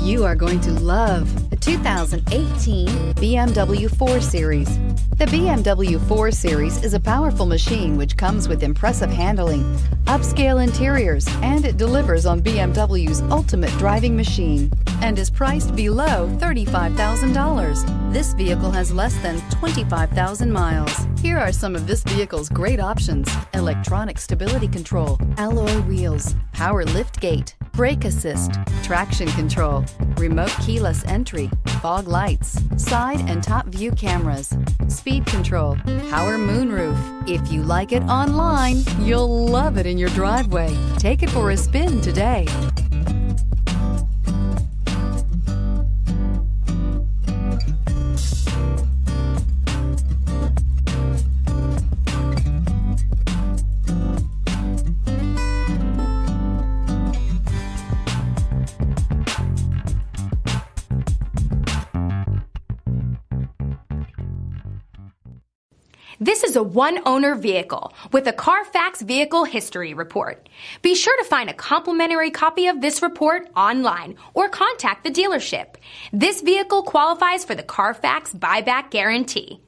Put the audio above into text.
You are going to love the 2018 BMW 4 Series. The BMW 4 Series is a powerful machine which comes with impressive handling, upscale interiors, and it delivers on BMW's ultimate driving machine and is priced below $35,000. This vehicle has less than 25,000 miles. Here are some of this vehicle's great options: electronic stability control, alloy wheels, power lift gate, brake assist, traction control, remote keyless entry, fog lights, side and top view cameras, speed control, power moonroof. If you like it online, you'll love it in your driveway. Take it for a spin today. This is a one-owner vehicle with a Carfax Vehicle History Report. Be sure to find a complimentary copy of this report online or contact the dealership. This vehicle qualifies for the Carfax Buyback Guarantee.